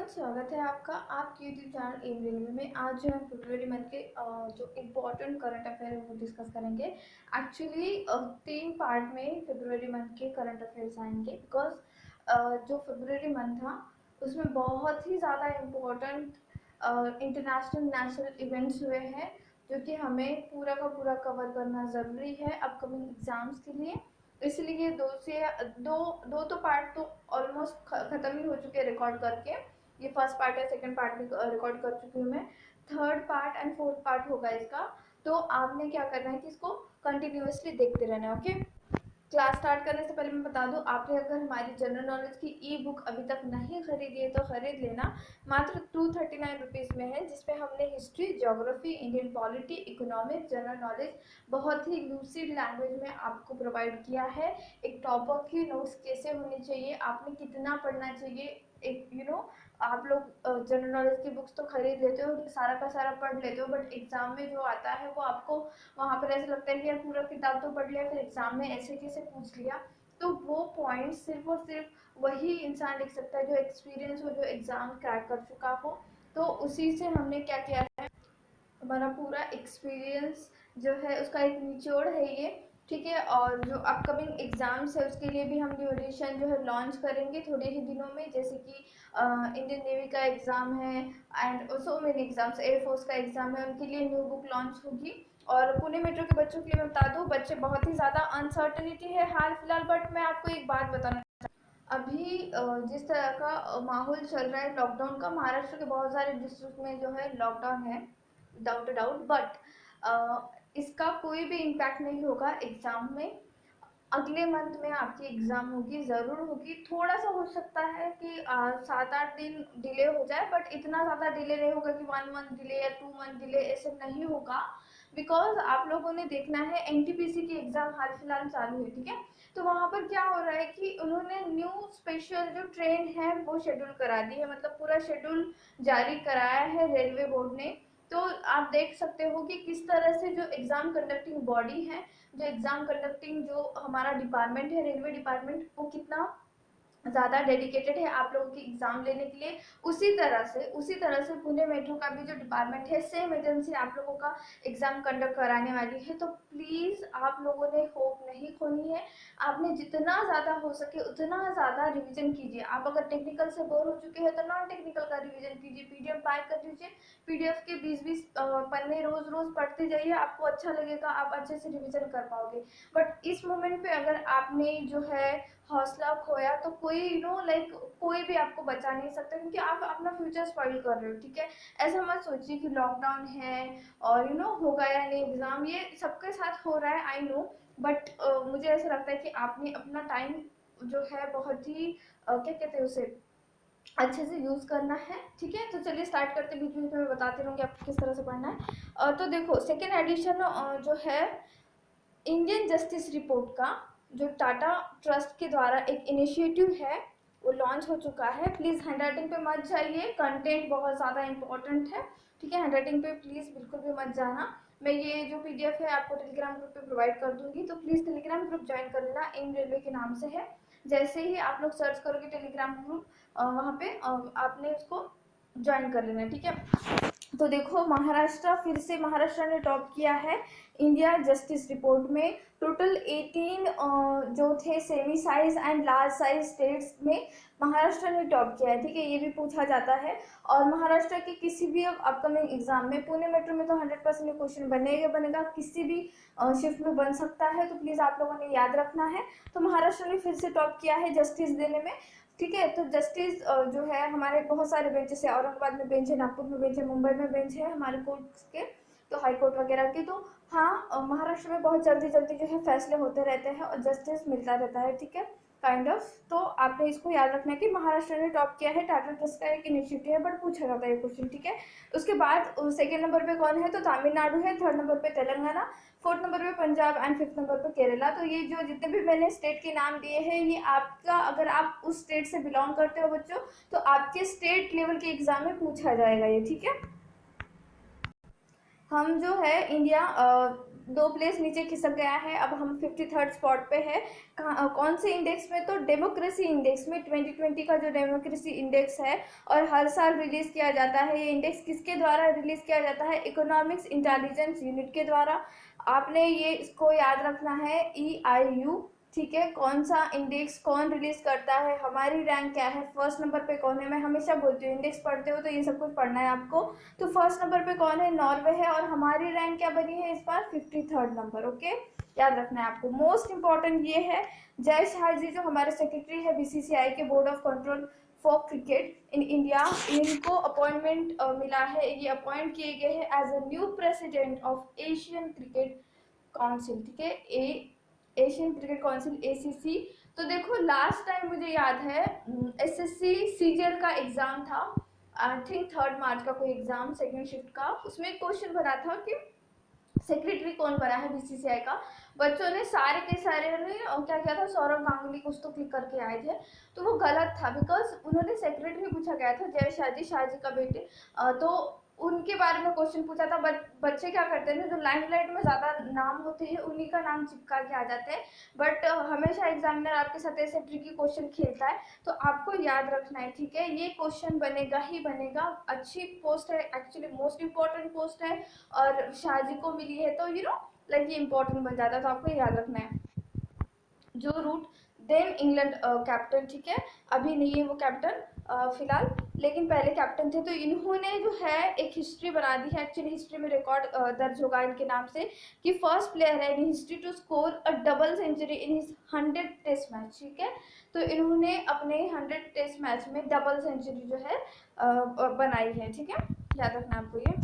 स्वागत है आपका आपके यूट्यूब चैनल एम रेलवे में। आज जो है फरवरी मंथ के जो इम्पोर्टेंट करंट अफेयर है वो डिस्कस करेंगे। एक्चुअली 3 पार्ट में फरवरी मंथ के करंट अफेयर्स आएंगे बिकॉज जो फरवरी मंथ था उसमें बहुत ही ज़्यादा इम्पोर्टेंट इंटरनेशनल नेशनल इवेंट्स हुए हैं जो कि हमें पूरा का पूरा कवर करना ज़रूरी है अपकमिंग एग्ज़ाम्स के लिए। इसलिए दो तो पार्ट तो ऑलमोस्ट ख़त्म ही हो चुके हैं रिकॉर्ड करके। ये फर्स्ट पार्ट है, सेकंड पार्ट भी रिकॉर्ड कर चुकी हूँ मैं। Third part and fourth part होगा इसका। तो आपने क्या करना है कि इसको कंटिन्यूअसली देखते रहना है। ओके, क्लास स्टार्ट करने से पहले मैं बता दूं, आपने अगर हमारी जनरल नॉलेज की ई बुक अभी तक नहीं खरीदी है तो खरीद लेना। मात्र 239 रुपीज़ में है, जिसमें हमने history, geography, Indian polity, economics, general knowledge बहुत ही लूसिड लैंग्वेज में आपको प्रोवाइड किया है। एक टॉपर की नोट्स कैसे होने चाहिए, आपने कितना पढ़ना चाहिए, एक आप लोग जनरल नॉलेज की बुक्स तो खरीद लेते हो, सारा का सारा पढ़ लेते हो, बट एग्जाम में जो आता है वो आपको वहाँ पर ऐसा लगता है कि यार पूरा किताब तो पढ़ लिया, फिर एग्जाम में ऐसे कैसे पूछ लिया। तो वो पॉइंट सिर्फ और सिर्फ वही इंसान लिख सकता है जो एक्सपीरियंस हो, जो एग्जाम क्रैक कर चुका हो। तो उसी से हमने क्या किया है, हमारा पूरा एक्सपीरियंस जो है उसका एक निचोड़ है ये। ठीक है, और जो अपकमिंग एग्ज़ाम्स है उसके लिए भी हम ड्यूरेशन जो है लॉन्च करेंगे थोड़े ही दिनों में, जैसे कि इंडियन नेवी का एग्ज़ाम है and so many exams, air force का एग्ज़ाम है, उनके लिए न्यू बुक लॉन्च होगी। और पुणे मेट्रो के बच्चों के लिए मैं बता दूँ, बच्चे बहुत ही ज़्यादा अनसर्टनिटी है हाल फिलहाल, बट मैं आपको एक बात बताना, अभी जिस तरह का माहौल चल रहा है लॉकडाउन का, महाराष्ट्र के बहुत सारे डिस्ट्रिक्ट में जो है लॉकडाउन है, डाउट डाउट, बट इसका कोई भी इम्पैक्ट नहीं होगा एग्ज़ाम में। अगले मंथ में आपकी एग्ज़ाम होगी, ज़रूर होगी। थोड़ा सा हो सकता है कि 7-8 दिन डिले हो जाए, बट इतना ज़्यादा डिले नहीं होगा कि 1 मंथ डिले या 2 मंथ डिले, ऐसे नहीं होगा। बिकॉज आप लोगों ने देखना है एनटीपीसी की एग्ज़ाम हाल फिलहाल चालू है, ठीक है। तो वहाँ पर क्या हो रहा है कि उन्होंने न्यू स्पेशल जो ट्रेन है वो शेड्यूल करा दी है, मतलब पूरा शेड्यूल जारी कराया है रेलवे बोर्ड ने। तो आप देख सकते हो कि किस तरह से जो एग्ज़ाम कंडक्टिंग बॉडी है, जो एग्ज़ाम कंडक्टिंग जो हमारा डिपार्टमेंट है रेलवे डिपार्टमेंट, वो कितना ज़्यादा डेडिकेटेड है आप लोगों की एग्ज़ाम लेने के लिए। उसी तरह से पुणे मेट्रो का भी जो डिपार्टमेंट है, सेम एजेंसी आप लोगों का एग्ज़ाम कंडक्ट कराने वाली है। तो प्लीज़ आप लोगों ने होप नहीं खोनी है, आपने जितना ज़्यादा हो सके उतना ज़्यादा रिवीजन कीजिए। आप अगर टेक्निकल से बोर हो चुके हैं तो नॉन टेक्निकल का रिवीजन कीजिए, पीडीएफ बाय कर लीजिए। पीडीएफ के 20-20 पन्ने रोज़ रोज़ पढ़ते जाइए, आपको अच्छा लगेगा, आप अच्छे से रिवीजन कर पाओगे। बट इस मोमेंट पे अगर आपने जो है हौसला खोया तो कोई लाइक कोई भी आपको बचा नहीं सकता, क्योंकि आप अपना फ्यूचर स्पॉइल कर रहे हो। ठीक है, ऐसा मत सोचिए कि लॉकडाउन है और होगा या नहीं एग्ज़ाम, ये सबके साथ हो रहा है, आई नो। बट मुझे ऐसा लगता है कि आपने अपना टाइम जो है बहुत ही क्या कहते हैं उसे, अच्छे से यूज़ करना है। ठीक है, तो चलिए स्टार्ट करते, बीच बीच में मैं बताती रहूँगी आपको किस तरह से पढ़ना है। तो देखो, सेकेंड एडिशन जो है इंडियन जस्टिस रिपोर्ट का, जो टाटा ट्रस्ट के द्वारा एक इनिशिएटिव है, वो लॉन्च हो चुका है। प्लीज़ हैंडराइटिंग पे मत जाइए, कंटेंट बहुत ज़्यादा इंपॉर्टेंट है। ठीक है, हैंडराइटिंग पे प्लीज़ बिल्कुल भी मत जाना। मैं ये जो पीडीएफ है आपको टेलीग्राम ग्रुप पे प्रोवाइड कर दूंगी, तो प्लीज़ टेलीग्राम ग्रुप ज्वाइन कर लेना, इन रेलवे के नाम से है। जैसे ही आप लोग सर्च करोगे टेलीग्राम ग्रुप, वहाँ पे आपने उसको ज्वाइन कर लेना। ठीक है, तो देखो, महाराष्ट्र ने टॉप किया है इंडिया जस्टिस रिपोर्ट में। टोटल 18 जो थे semi size and large size states में महाराष्ट्र ने टॉप किया है। ठीक है, ये भी पूछा जाता है। और महाराष्ट्र के किसी भी अपकमिंग एग्जाम में, पुणे मेट्रो में तो 100% क्वेश्चन बनेगा, किसी भी शिफ्ट में बन सकता है, तो प्लीज़ आप लोगों ने याद रखना है। तो महाराष्ट्र ने फिर से टॉप किया है जस्टिस देने में। ठीक है, तो जस्टिस जो है, हमारे बहुत सारे बेंचेस है, औरंगाबाद में बेंच है, नागपुर में बेंच है, मुंबई में बेंच है हमारे कोर्ट्स के, तो हाई कोर्ट वगैरह के। तो हाँ, महाराष्ट्र में बहुत जल्दी जल्दी जो है फैसले होते रहते हैं और जस्टिस मिलता रहता है। ठीक है, काइंड ऑफ। तो आपने इसको याद रखना है कि महाराष्ट्र ने टॉप किया है, टाटा ट्रस्ट का एक इनिशिएटिव है, बट पूछा जाता है ये क्वेश्चन। ठीक है, उसके बाद सेकेंड नंबर पे कौन है, तो तमिलनाडु है, थर्ड नंबर पे तेलंगाना, फोर्थ नंबर पे पंजाब एंड फिफ्थ नंबर पे केरला। तो ये जो जितने भी मैंने स्टेट के नाम दिए हैं, ये आपका, अगर आप उस स्टेट से बिलोंग करते हो बच्चों, तो आपके स्टेट लेवल के एग्जाम में पूछा जाएगा ये। ठीक है, हम जो है इंडिया 2 प्लेस नीचे खिसक गया है। अब हम 53rd स्पॉट पे है। कौन से इंडेक्स में? तो डेमोक्रेसी इंडेक्स में। 2020 का जो डेमोक्रेसी इंडेक्स है और हर साल रिलीज किया जाता है। ये इंडेक्स किसके द्वारा रिलीज किया जाता है? इकोनॉमिक्स इंटेलिजेंस यूनिट के द्वारा। आपने ये इसको याद रखना है, EIU, ठीक है। कौन सा इंडेक्स कौन रिलीज करता है, हमारी रैंक क्या है, फर्स्ट नंबर पे कौन है। मैं हमेशा बोलती हूँ इंडेक्स पढ़ते हो तो ये सब कुछ पढ़ना है आपको। तो फर्स्ट नंबर पे कौन है? नॉर्वे है। और हमारी रैंक क्या बनी है इस बार? 53rd number. ओके, याद रखना है आपको। मोस्ट इंपॉर्टेंट ये है, जय शाह जी जो हमारे सेक्रेटरी है BCCI के, board of control for cricket in India, इनको अपॉइंटमेंट मिला है। ये अपॉइंट किए गए हैं as a new president of Asian cricket council, ठीक है। Asian cricket council, ACC। तो देखो लास्ट टाइम मुझे याद है SSC CGL का एग्जाम था, आई थिंक 3 मार्च का कोई एग्जाम, सेकेंड शिफ्ट का। उसमें एक क्वेश्चन बना था कि सेक्रेटरी कौन बना है BCCI का। बच्चों ने सारे के सारे ने क्या किया था, सौरव गांगुली कुछ तो क्लिक करके आए थे। तो वो गलत था, बिकॉज उन्होंने सेक्रेटरी पूछा गया था जय शाह जी का बेटे। तो उनके बारे में क्वेश्चन पूछा था। बच्चे क्या करते हैं, जो लाइमलाइट में ज़्यादा नाम होते हैं उन्हीं का नाम चिपका के आ जाते हैं। बट हमेशा एग्जामिनर आपके साथ ऐसे ट्रिकी क्वेश्चन खेलता है, तो आपको याद रखना है, ठीक है। ये क्वेश्चन बनेगा ही बनेगा। अच्छी पोस्ट है, एक्चुअली मोस्ट इंपॉर्टेंट पोस्ट है, और शाह जी को मिली है, तो लाइक ये इंपॉर्टेंट बन जाता है। तो आपको याद रखना है। जो रूट देन इंग्लैंड कैप्टन, ठीक है। अभी नहीं है वो कैप्टन फिलहाल, लेकिन पहले कैप्टन थे। तो इन्होंने जो है एक हिस्ट्री बना दी है। एक्चुअली हिस्ट्री में रिकॉर्ड दर्ज होगा इनके नाम से कि फर्स्ट प्लेयर है in history to score a double century in his 100 test match, ठीक है। तो इन्होंने अपने 100 टेस्ट मैच में डबल सेंचुरी जो है बनाई है, ठीक है। याद रखना आपको ये।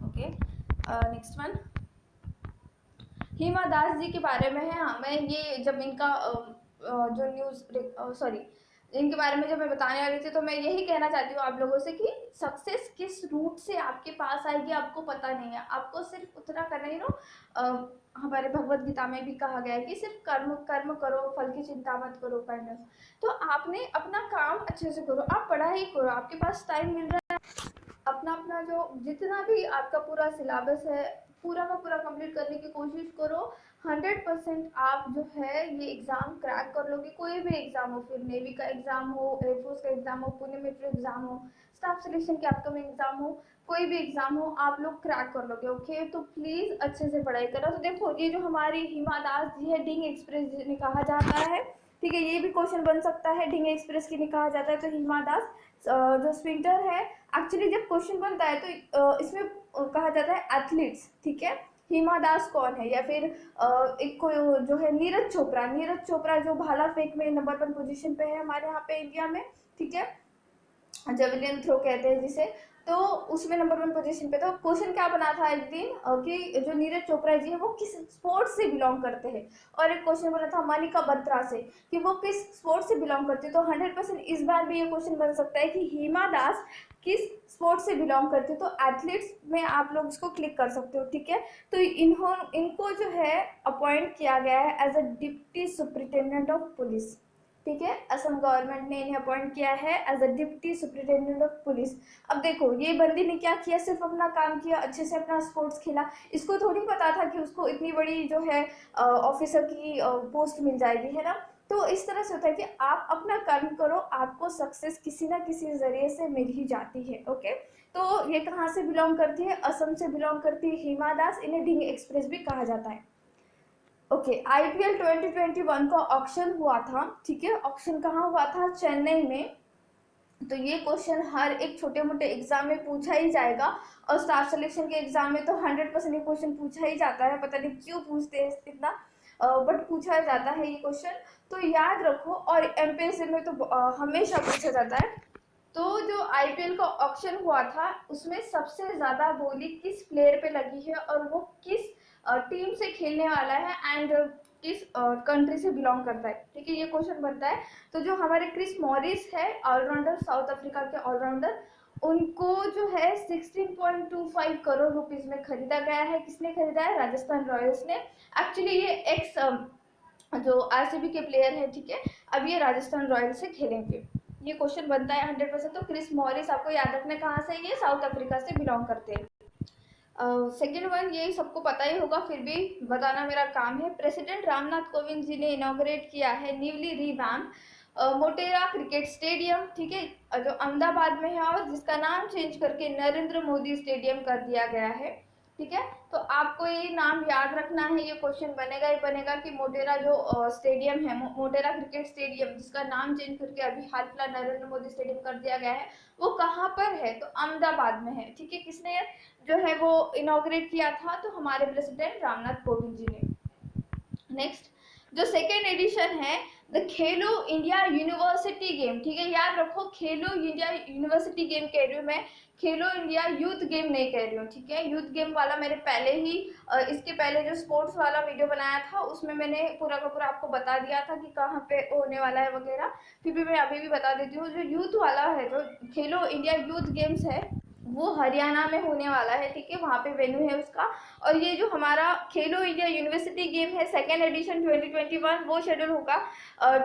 Okay, next one Hima Das ji के बारे में है। हाँ, मैं ये जब इनका जो न्यूज़ सॉरी इनके बारे में जब मैं बताने वाली थी, तो मैं यही कहना चाहती हूँ आप लोगों से कि सक्सेस किस रूट से आपके पास आएगी आपको पता नहीं है। आपको सिर्फ उतना करना ही हमारे भगवत गीता में भी कहा गया है कि सिर्फ कर्म कर्म करो, फल की चिंता मत करो, काइंड ऑफ। तो आपने अपना काम अच्छे से करो, आप पढ़ाई करो, आपके पास टाइम मिल रहा है, अपना अपना जो जितना भी आपका पूरा सिलेबस है पूरा का पूरा कंप्लीट करने की कोशिश करो। 100% आप जो है ये एग्ज़ाम क्रैक कर लोगे। कोई भी एग्ज़ाम हो, फिर नेवी का एग्ज़ाम हो, एयरफोर्स का एग्ज़ाम हो, पुणे मेट्रो एग्ज़ाम हो, स्टाफ सिलेक्शन के अपकमिंग एग्ज़ाम हो, कोई भी एग्ज़ाम हो, आप लोग क्रैक कर लोगे। ओके, तो प्लीज़ अच्छे से पढ़ाई करो। तो देखो ये जो हमारी हिमा दास जी है, ढींग एक्सप्रेस जिन्हें कहा जाता है, ठीक है। ये भी क्वेश्चन बन सकता है, ढींग एक्सप्रेस किन्हें कहा जाता है। तो हिमा दास जो स्प्रिंटर है, एक्चुअली जब क्वेश्चन बनता है तो इसमें कहा जाता है एथलीट्स, ठीक है। हिमा दास कौन है? या फिर एक कोई जो है नीरज चोपड़ा, जो भाला फेंक में नंबर 1 पोजीशन पे है हमारे यहाँ पे इंडिया में, ठीक है। जेवलिन थ्रो कहते हैं जिसे, तो उसमें नंबर 1 पोजीशन पे। तो क्वेश्चन क्या बना था एक दिन कि जो नीरज चोपड़ा जी है वो किस स्पोर्ट्स से बिलोंग करते हैं। और एक क्वेश्चन बना था मनिका बत्रा से कि वो किस स्पोर्ट्स से बिलोंग करती है। तो 100% इस बार भी ये क्वेश्चन बन सकता है कि हिमा दास किस स्पोर्ट्स से बिलोंग करती है। तो एथलीट्स में आप लोग इसको क्लिक कर सकते हो, ठीक है। तो इनको जो है अपॉइंट किया गया है as a deputy superintendent of police, ठीक है। असम गवर्नमेंट ने इन्हें अपॉइंट किया है as a deputy superintendent of police. अब देखो ये बंदी ने क्या किया, सिर्फ अपना काम किया, अच्छे से अपना स्पोर्ट्स खेला। इसको थोड़ी पता था कि उसको इतनी बड़ी जो है ऑफिसर की पोस्ट मिल जाएगी, है ना। तो इस तरह से होता है कि आप अपना कर्म करो, आपको सक्सेस किसी ना किसी जरिए से मिल ही जाती है। ओके, तो ये कहाँ से बिलोंग करती है? असम से बिलोंग करती है हिमा दास। इन्हें ढींग एक्सप्रेस भी कहा जाता है। ओके, IPL 2021 का ऑक्शन हुआ था, ठीक है। ऑक्शन कहाँ हुआ था? चेन्नई में। तो ये क्वेश्चन हर एक छोटे मोटे एग्जाम में पूछा ही जाएगा, और स्टाफ सिलेक्शन के एग्जाम में तो 100% ये क्वेश्चन पूछा ही जाता है। पता नहीं क्यों पूछते हैं इतना, बट पूछा जाता है ये क्वेश्चन, तो याद रखो। और MPSC में तो हमेशा पूछा जाता है। तो जो IPL का ऑक्शन हुआ था उसमें सबसे ज़्यादा बोली किस प्लेयर पे लगी है, और वो किस टीम से खेलने वाला है, एंड किस कंट्री से बिलोंग करता है, ठीक है। ये क्वेश्चन बनता है। तो जो हमारे क्रिस मॉरिस है, ऑलराउंडर, साउथ अफ्रीका के ऑलराउंडर, उनको जो है 16.25 करोड़ रुपीस में खरीदा गया है। किसने खरीदा है? राजस्थान रॉयल्स ने। एक्चुअली ये एक्स जो RCB के प्लेयर है, ठीक है। अब ये राजस्थान रॉयल्स से खेलेंगे। ये क्वेश्चन बनता है 100%। तो क्रिस मॉरिस आपको याद रखना कहाँ से, ये साउथ अफ्रीका से बिलोंग करते हैं। सेकेंड वन ये सबको पता ही होगा, फिर भी बताना मेरा काम है। प्रेसिडेंट रामनाथ कोविंद जी ने इनॉग्रेट किया है newly revamp Motera cricket stadium, ठीक है, जो अहमदाबाद में है और जिसका नाम चेंज करके नरेंद्र मोदी स्टेडियम कर दिया गया है, ठीक है। तो आपको ये नाम याद रखना है, ये क्वेश्चन बनेगा ही बनेगा कि मोटेरा जो स्टेडियम है, मोटेरा क्रिकेट स्टेडियम जिसका नाम चेंज करके अभी हाल फिलहाल नरेंद्र मोदी स्टेडियम कर दिया गया है, वो कहाँ पर है, तो अहमदाबाद में है, ठीक है। किसने जो है वो इनॉग्रेट किया था, तो हमारे प्रेसिडेंट रामनाथ कोविंद जी ने। नेक्स्ट जो सेकेंड एडिशन है the Khelo India university game, ठीक है, याद रखो खेलो इंडिया यूनिवर्सिटी गेम कह रही हूँ मैं, खेलो इंडिया यूथ गेम नहीं कह रही हूँ, ठीक है। यूथ गेम वाला मैंने पहले ही इसके पहले जो स्पोर्ट्स वाला वीडियो बनाया था उसमें मैंने पूरा का पूरा आपको बता दिया था कि कहाँ पे होने वाला है वगैरह, फिर भी मैं अभी भी बता देती हूँ। जो यूथ वाला है, जो खेलो इंडिया यूथ गेम्स है, वो हरियाणा में होने वाला है, ठीक है, वहाँ पे वेन्यू है उसका। और ये जो हमारा खेलो इंडिया यूनिवर्सिटी गेम है सेकेंड एडिशन 2021, वो शेड्यूल होगा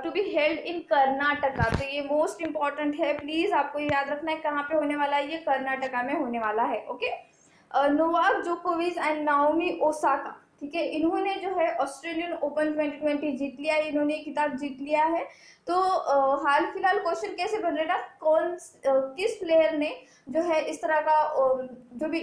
to be held in Karnataka. तो ये मोस्ट इंपॉर्टेंट है, प्लीज आपको याद रखना है कहाँ पे होने वाला है, ये कर्नाटका में होने वाला है, ओके। नोवाक जोकोविच एंड नाओमी ओसाका, ठीक है, इन्होंने जो है ऑस्ट्रेलियन ओपन 2020 जीत लिया है, इन्होंने खिताब जीत लिया है। तो हाल फिलहाल क्वेश्चन कैसे बन रहा है, किस प्लेयर ने जो है इस तरह का जो भी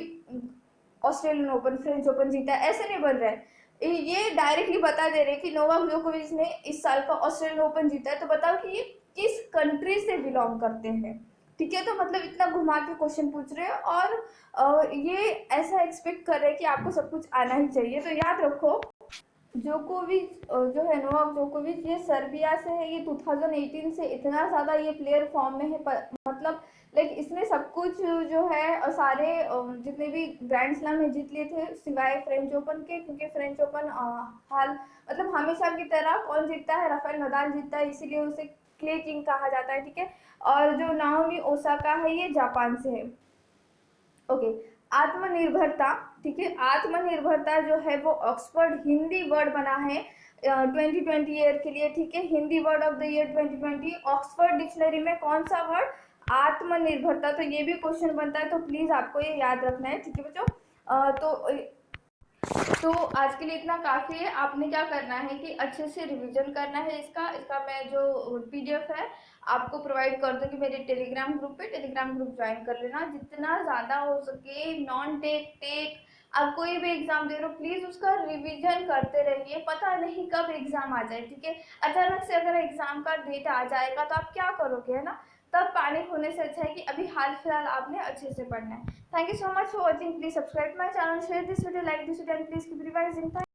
ऑस्ट्रेलियन ओपन फ्रेंच ओपन जीता है, ऐसे नहीं बन रहा है, ये डायरेक्टली बता दे रहे कि नोवाक जोकोविच ने इस साल का ऑस्ट्रेलियन ओपन जीता है। तो बताओ कि ये किस कंट्री से बिलोंग करते हैं, ठीक है। तो मतलब इतना घुमा के क्वेश्चन पूछ रहे हैं और ये ऐसा एक्सपेक्ट कर रहे हैं कि आपको सब कुछ आना ही चाहिए। तो याद रखो जोकोविच जो है नोवाक जोकोविच, ये सर्बिया से है, ये 2018 से इतना ज़्यादा ये प्लेयर फॉर्म में है, मतलब लाइक इसने सब कुछ जो है सारे जितने भी ग्रैंड स्लैम में जीत लिए थे सिवाय फ्रेंच ओपन के, क्योंकि फ्रेंच ओपन हाल मतलब हमेशा की तरह कौन जीतता है, राफेल नदाल जीतता है, इसीलिए उसे क्ले किंग कहा जाता है, ठीक है। और जो नाओमी ओसाका है ये जापान से है, ओके। आत्मनिर्भरता, ठीक है, आत्मनिर्भरता जो है वो ऑक्सफोर्ड हिंदी वर्ड बना है 2020 ईयर के लिए, ठीक है। Hindi word of the year 2020 Oxford dictionary में कौन सा वर्ड, आत्मनिर्भरता। तो ये भी क्वेश्चन बनता है, तो प्लीज आपको ये याद रखना है, ठीक है बच्चों। तो आज के लिए इतना काफ़ी है। आपने क्या करना है कि अच्छे से रिवीजन करना है इसका मैं जो पीडीएफ है आपको प्रोवाइड कर दूँगी मेरे टेलीग्राम ग्रुप पे, टेलीग्राम ग्रुप ज्वाइन कर लेना। जितना ज़्यादा हो सके नॉन टेक टेक आप कोई भी एग्जाम दे रहे हो प्लीज़ उसका रिवीजन करते रहिए, पता नहीं कब एग्जाम आ जाए, ठीक है। अचानक से अगर एग्जाम का डेट आ जाएगा तो आप क्या करोगे, है ना। तब पैनिक होने से अच्छा है कि अभी हाल फिलहाल आपने अच्छे से पढ़ना है। Thank you so much for watching. Please subscribe my channel, share this video, like this video, and please keep revising.